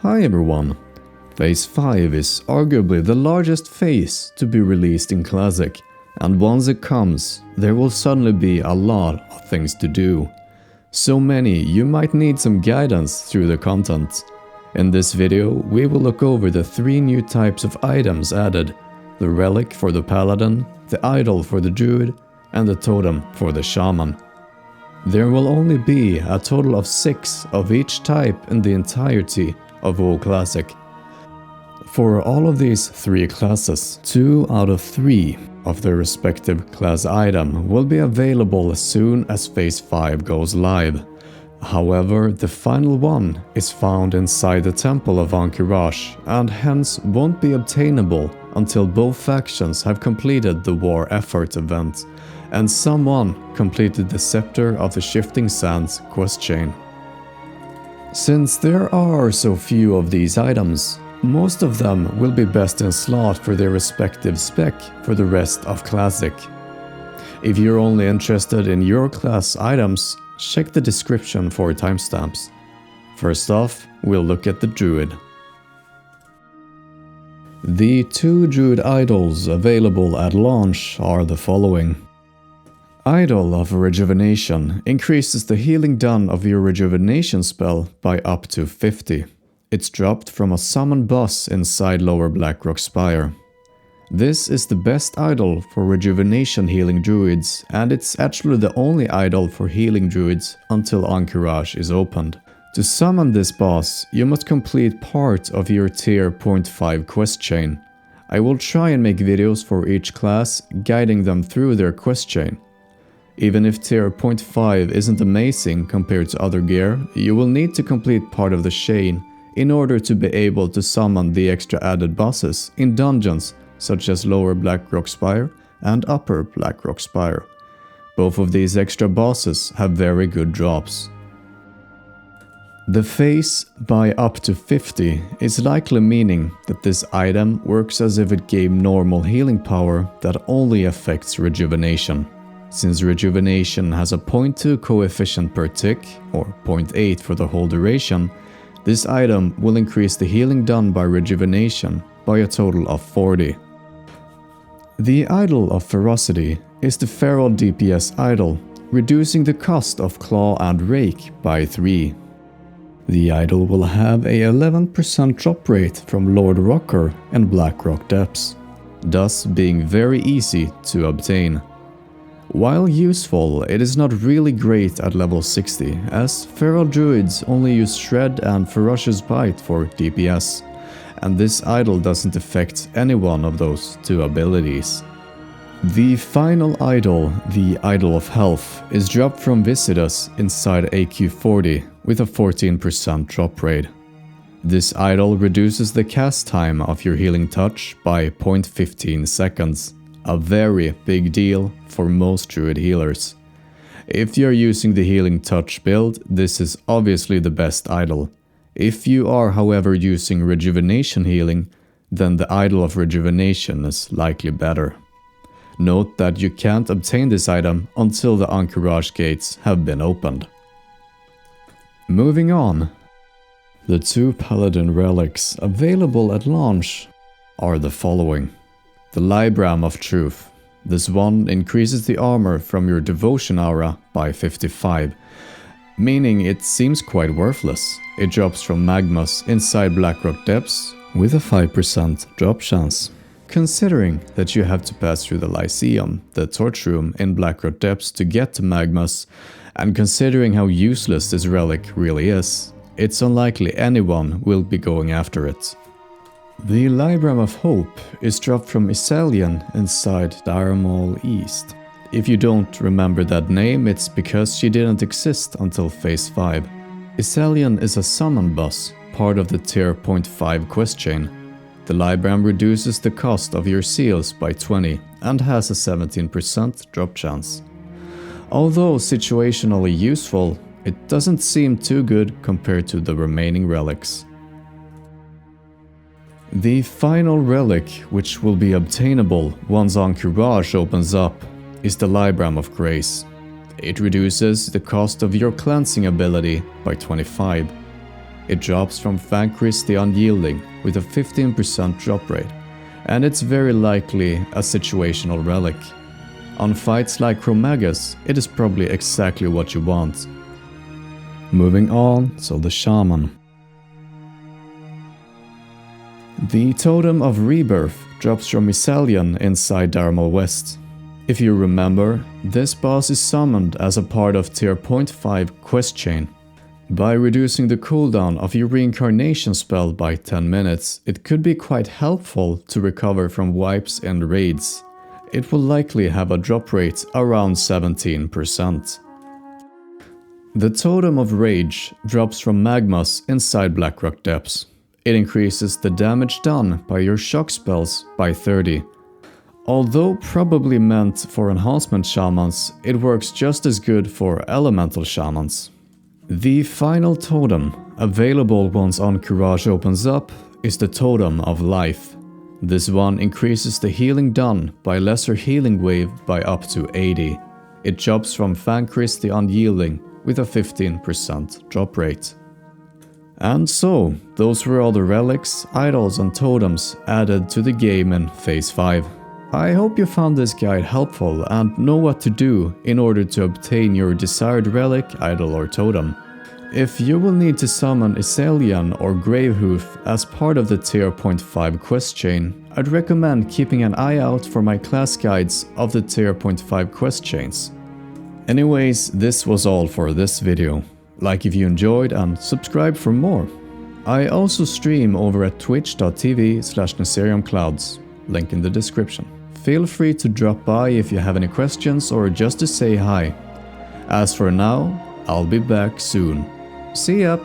Hi everyone! Phase 5 is arguably the largest phase to be released in Classic, and once it comes, there will suddenly be a lot of things to do. So many you might need some guidance through the content. In this video, we will look over the 3 new types of items added: the relic for the paladin, the idol for the druid, and the totem for the shaman. There will only be a total of 6 of each type in the entirety of WoW Classic. For all of these 3 classes, 2 out of 3 of their respective class item will be available as soon as Phase 5 goes live. However, the final one is found inside the Temple of Ahn'Qiraj and hence won't be obtainable until both factions have completed the War Effort event and someone completed the Scepter of the Shifting Sands quest chain. Since there are so few of these items, most of them will be best in slot for their respective spec for the rest of Classic. If you're only interested in your class items, check the description for timestamps. First off, we'll look at the Druid. The 2 Druid idols available at launch are the following. Idol of Rejuvenation increases the healing done of your rejuvenation spell by up to 50. It's dropped from a summon boss inside Lower Blackrock Spire. This is the best idol for rejuvenation healing druids, and it's actually the only idol for healing druids until Ahn'Qiraj is opened. To summon this boss, you must complete part of your tier 0.5 quest chain. I will try and make videos for each class, guiding them through their quest chain. Even if tier 0.5 isn't amazing compared to other gear, you will need to complete part of the chain in order to be able to summon the extra added bosses in dungeons such as Lower Blackrock Spire and Upper Blackrock Spire. Both of these extra bosses have very good drops. The phase by up to 50 is likely meaning that this item works as if it gave normal healing power that only affects rejuvenation. Since rejuvenation has a 0.2 coefficient per tick, or 0.8 for the whole duration, this item will increase the healing done by rejuvenation by a total of 40. The Idol of Ferocity is the feral DPS idol, reducing the cost of Claw and Rake by 3. The idol will have a 11% drop rate from Lord Rocker and Blackrock Depths, thus being very easy to obtain. While useful, it is not really great at level 60, as feral druids only use Shred and Ferocious Bite for DPS, and this idol doesn't affect any one of those 2 abilities. The final idol, the Idol of Health, is dropped from Visitus inside AQ40 with a 14% drop rate. This idol reduces the cast time of your healing touch by 0.15 seconds. A very big deal for most druid healers. If you're using the healing touch build, this is obviously the best idol. If you are however using rejuvenation healing, then the Idol of Rejuvenation is likely better. Note that you can't obtain this item until the Ahn'Qiraj gates have been opened. Moving on. The 2 Paladin Relics available at launch are the following. The Libram of Truth. This one increases the armor from your devotion aura by 55, meaning it seems quite worthless. It drops from Magmas inside Blackrock Depths with a 5% drop chance. Considering that you have to pass through the Lyceum, the torch room in Blackrock Depths to get to Magmas, and considering how useless this relic really is, it's unlikely anyone will be going after it. The Libram of Hope is dropped from Isalian inside Diramol East. If you don't remember that name, it's because she didn't exist until Phase 5. Isalian is a summon boss, part of the tier 0.5 quest chain. The Libram reduces the cost of your seals by 20 and has a 17% drop chance. Although situationally useful, it doesn't seem too good compared to the remaining relics. The final relic, which will be obtainable once Ahn'Qiraj opens up, is the Libram of Grace. It reduces the cost of your cleansing ability by 25. It drops from Vanquish the Unyielding with a 15% drop rate, and it's very likely a situational relic. On fights like Chromagus, it is probably exactly what you want. Moving on, so the Shaman. The Totem of Rebirth drops from Misalion inside Dharma West. If you remember, this boss is summoned as a part of tier 0.5 quest chain. By reducing the cooldown of your reincarnation spell by 10 minutes, it could be quite helpful to recover from wipes and raids. It will likely have a drop rate around 17%. The Totem of Rage drops from Magmas inside Blackrock Depths. It increases the damage done by your shock spells by 30. Although probably meant for enhancement shamans, it works just as good for elemental shamans. The final totem, available once Encourage opens up, is the Totem of Life. This one increases the healing done by lesser healing wave by up to 80. It drops from Vanquish the Unyielding with a 15% drop rate. And so, those were all the relics, idols and totems added to the game in Phase 5. I hope you found this guide helpful and know what to do in order to obtain your desired relic, idol or totem. If you will need to summon Iselian or Gravehoof as part of the tier 0.5 quest chain, I'd recommend keeping an eye out for my class guides of the tier 0.5 quest chains. Anyways, this was all for this video. Like if you enjoyed and subscribe for more. I also stream over at twitch.tv/NeceriumClouds, link in the description. Feel free to drop by if you have any questions or just to say hi. As for now, I'll be back soon. See ya!